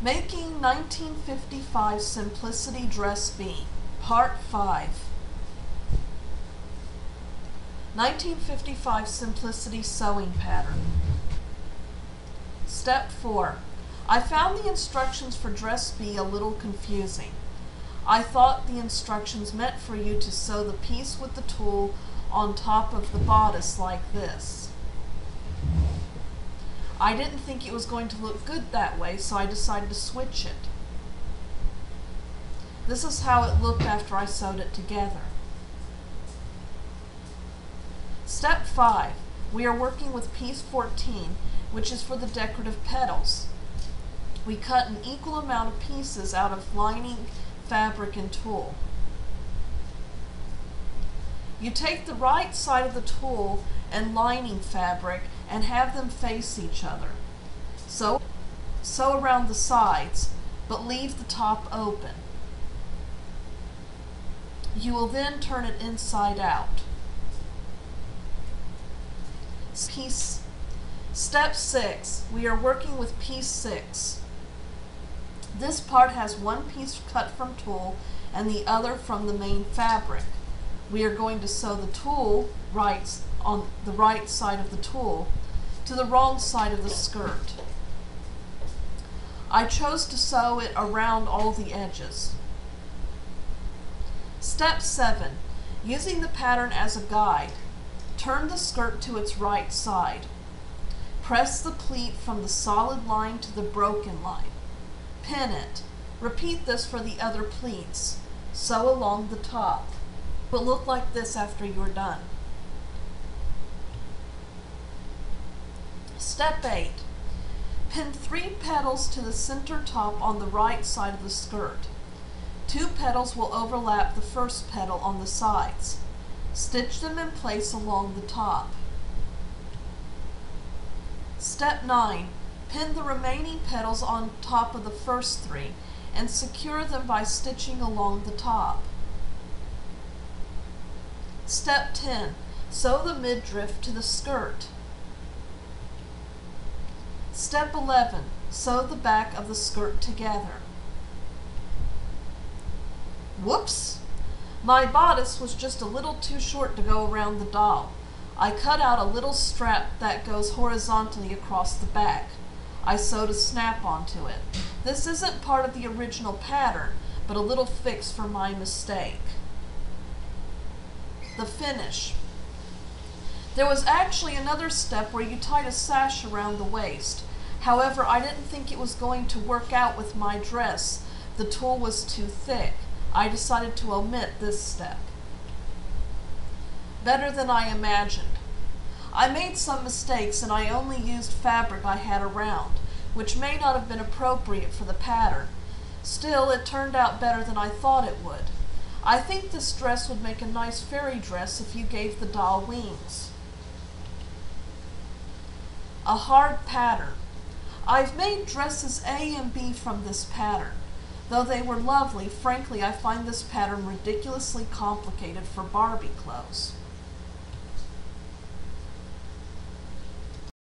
Making 1955 Simplicity Dress B, Part 5. 1955 Simplicity Sewing Pattern. Step 4. I found the instructions for Dress B a little confusing. I thought the instructions meant for you to sew the piece with the tulle on top of the bodice like this. I didn't think it was going to look good that way, so I decided to switch it. This is how it looked after I sewed it together. Step 5. We are working with piece 14, which is for the decorative petals. We cut an equal amount of pieces out of lining, fabric, and tulle. You take the right side of the tulle and lining fabric and have them face each other. Sew around the sides, but leave the top open. You will then turn it inside out. Step 6. We are working with piece 6. This part has one piece cut from tulle and the other from the main fabric. We are going to sew the tulle on the right side of the tulle to the wrong side of the skirt. I chose to sew it around all the edges. Step 7. Using the pattern as a guide, turn the skirt to its right side. Press the pleat from the solid line to the broken line. Pin it. Repeat this for the other pleats. Sew along the top. It will look like this after you are done. Step 8. Pin 3 petals to the center top on the right side of the skirt. 2 petals will overlap the first petal on the sides. Stitch them in place along the top. Step 9. Pin the remaining petals on top of the first 3 and secure them by stitching along the top. Step 10. Sew the midriff to the skirt. Step 11. Sew the back of the skirt together. Whoops! My bodice was just a little too short to go around the doll. I cut out a little strap that goes horizontally across the back. I sewed a snap onto it. This isn't part of the original pattern, but a little fix for my mistake. The finish. There was actually another step where you tied a sash around the waist. However, I didn't think it was going to work out with my dress. The tulle was too thick. I decided to omit this step. Better than I imagined. I made some mistakes and I only used fabric I had around, which may not have been appropriate for the pattern. Still, it turned out better than I thought it would. I think this dress would make a nice fairy dress if you gave the doll wings. A hard pattern. I've made dresses A and B from this pattern. Though they were lovely, frankly, I find this pattern ridiculously complicated for Barbie clothes.